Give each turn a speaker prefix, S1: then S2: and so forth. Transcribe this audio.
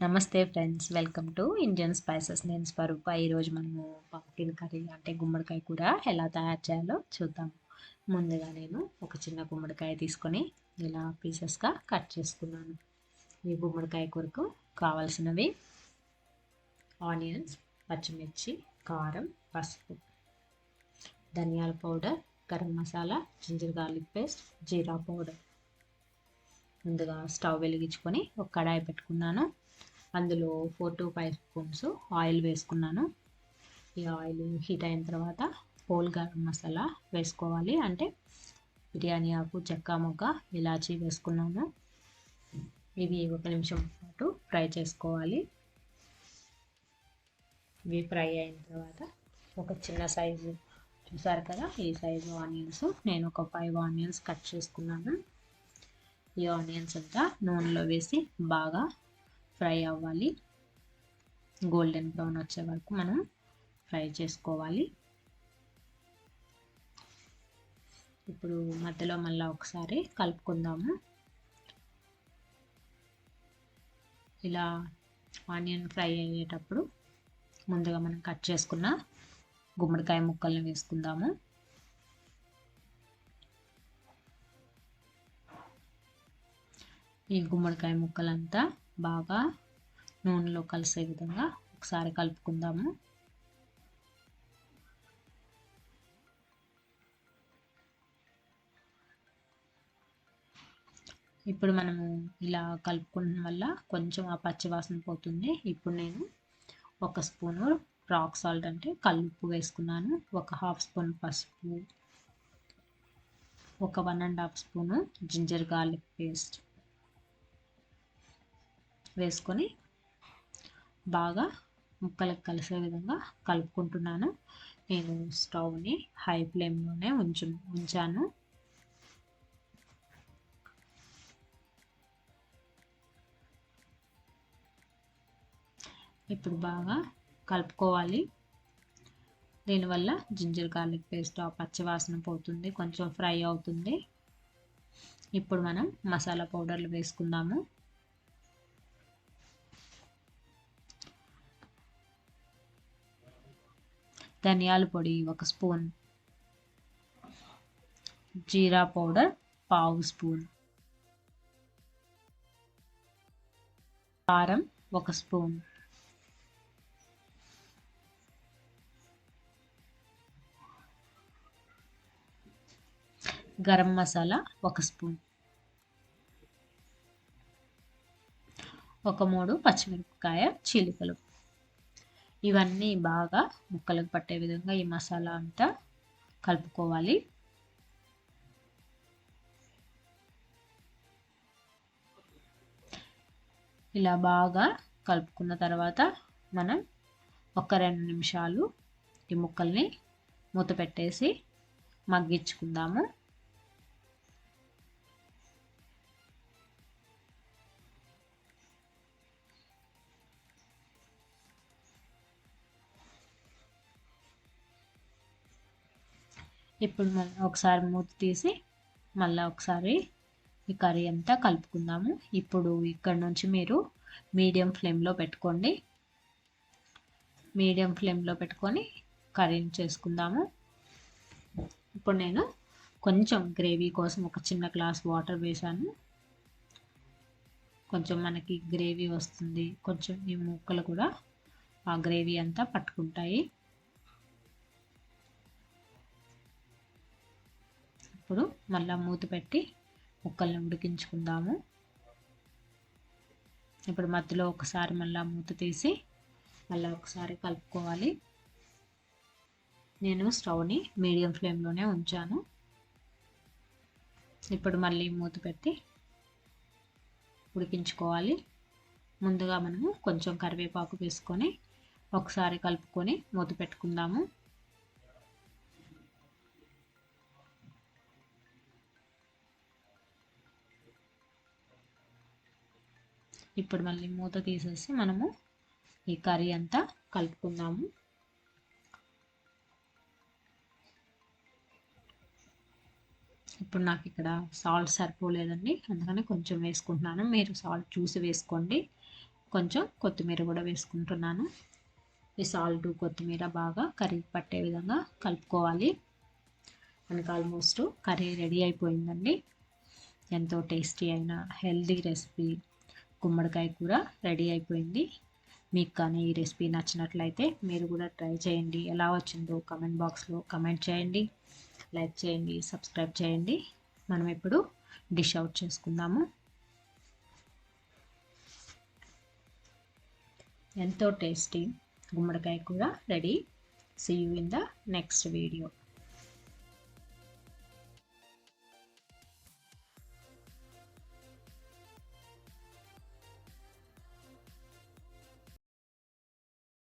S1: నమస్తే friends, welcome to Indian spices. నేను స్వరూప. ఈరోజు మనము పంకిన్ కర్రీ అంటే గుమ్మడికాయ కూర ఎలా తయారు చేయాలో చూద్దాం. ముందుగా నేను ఒక చిన్న గుమ్మడికాయ తీసుకొని ఇలా పీసెస్గా కట్ చేసుకున్నాను. ఈ గుమ్మడికాయ కూరకు కావాల్సినవి ఆనియన్స్, పచ్చిమిర్చి, కారం, పసుపు, ధనియాల powder, garam masala, ginger garlic paste, జీరా పౌడర్. ముందుగా స్టవ్ వెలిగించుకొని ఒక కడాయి పెట్టుకున్నాను. అందులో 4 to 5 స్పూన్స్ ఆయిల్ వేసుకున్నాను. ఈ ఆయిల్ హీట్ అయిన తర్వాత హోల్ గరం మసాలా వేసుకోవాలి. అంటే బిర్యానీ ఆకు, చెక్క మొగ్గ, ఇలాచీ వేసుకున్నాను. ఇవి 1 నిమిషం పాటు ఫ్రై చేసుకోవాలి. ఇవి ఫ్రై అయిన తర్వాత ఒక చిన్న సైజు, చూసారు కదా ఈ సైజు ఆనియన్స్, నేను ఒక 5 ఆనియన్స్ కట్ చేసుకున్నాను. ఈ ఆనియన్స్ అంతా నూనెలో వేసి బాగా ఫ్రై అవ్వాలి. గోల్డెన్ బ్రౌన్ వచ్చే వరకు మనం ఫ్రై చేసుకోవాలి. ఇప్పుడు మధ్యలో మళ్ళీ ఒకసారి కలుపుకుందాము. ఇలా ఆనియన్ ఫ్రై అయ్యేటప్పుడు ముందుగా మనం కట్ చేసుకున్న గుమ్మడికాయ ముక్కల్ని వేసుకుందాము. ఈ గుమ్మడికాయ ముక్కలంతా బాగా నూనెలో కలిసే విధంగా ఒకసారి కలుపుకుందాము. ఇప్పుడు మనము ఇలా కలుపుకోవడం వల్ల కొంచెం ఆ పచ్చివాసన పోతుంది. ఇప్పుడు నేను 1 స్పూను రాక్ సాల్ట్ అంటే కల్లుప్పు వేసుకున్నాను. ఒక 1/2 స్పూన్ పసుపు, ఒక 1.5 స్పూను జింజర్ గార్లిక్ పేస్ట్ వేసుకొని బాగా ముక్కలకు కలిసే విధంగా కలుపుకుంటున్నాను. నేను స్టవ్ని హై ఫ్లేమ్లోనే ఉంచాను. ఇప్పుడు బాగా కలుపుకోవాలి. దీనివల్ల జింజర్ గార్లిక్ పేస్ట్ ఆ పచ్చివాసన పోతుంది, కొంచెం ఫ్రై అవుతుంది. ఇప్పుడు మనం మసాలా పౌడర్లు వేసుకుందాము. ధనియాల పొడి 1 స్పూన్, జీరా పౌడర్ 1/2 స్పూన్, కారం 1 స్పూన్, గరం మసాలా 1 స్పూన్, ఒక 3 పచ్చిమిరపకాయ చీలికలు. ఇవన్నీ బాగా ముక్కలకు పట్టే విధంగా ఈ మసాలా అంతా కలుపుకోవాలి. ఇలా బాగా కలుపుకున్న తర్వాత మనం ఒక 2 నిమిషాలు ఈ ముక్కల్ని మూత పెట్టేసి మగ్గించుకుందాము. ఇప్పుడు మనం ఒకసారి మూత తీసి మళ్ళీ ఒకసారి ఈ కర్రీ అంతా కలుపుకుందాము. ఇప్పుడు ఇక్కడ నుంచి మీరు మీడియం ఫ్లేమ్లో పెట్టుకోండి. మీడియం ఫ్లేమ్లో పెట్టుకొని కర్రీని చేసుకుందాము. ఇప్పుడు నేను కొంచెం గ్రేవీ కోసం ఒక చిన్న గ్లాస్ వాటర్ వేసాను. కొంచెం మనకి గ్రేవీ వస్తుంది, కొంచెం ఈ ముక్కలు కూడా ఆ గ్రేవీ అంతా పట్టుకుంటాయి. ఇప్పుడు మళ్ళీ మూత పెట్టి ముక్కల్ని ఉడికించుకుందాము. ఇప్పుడు మధ్యలో ఒకసారి మళ్ళీ మూత తీసి మళ్ళీ ఒకసారి కలుపుకోవాలి. నేను స్టవ్ని మీడియం ఫ్లేమ్లోనే ఉంచాను. ఇప్పుడు మళ్ళీ మూత పెట్టి ఉడికించుకోవాలి. ముందుగా మనము కొంచెం కరివేపాకు వేసుకొని ఒకసారి కలుపుకొని మూత పెట్టుకుందాము. ఇప్పుడు మళ్ళీ మూత తీసేసి మనము ఈ కర్రీ అంతా కలుపుకుందాము. ఇప్పుడు నాకు ఇక్కడ సాల్ట్ సరిపోలేదండి, అందుకని కొంచెం వేసుకుంటున్నాను. మీరు సాల్ట్ చూసి వేసుకోండి. కొంచెం కొత్తిమీర కూడా వేసుకుంటున్నాను. ఈ సాల్ట్ కొత్తిమీర బాగా కర్రీకి పట్టే విధంగా కలుపుకోవాలి. మనకు ఆల్మోస్ట్ కర్రీ రెడీ అయిపోయిందండి. ఎంతో టేస్టీ అయిన హెల్దీ రెసిపీ గుమ్మడికాయ కూర రెడీ అయిపోయింది. మీకు కానీ ఈ రెసిపీ నచ్చినట్లయితే మీరు కూడా ట్రై చేయండి. ఎలా వచ్చిందో కమెంట్ బాక్స్లో కమెంట్ చేయండి, లైక్ చేయండి, సబ్స్క్రైబ్ చేయండి. మనం ఇప్పుడు డిష్ అవుట్ చేసుకుందాము. ఎంతో టేస్టీ గుమ్మడికాయ కూర ready. See you in the next video.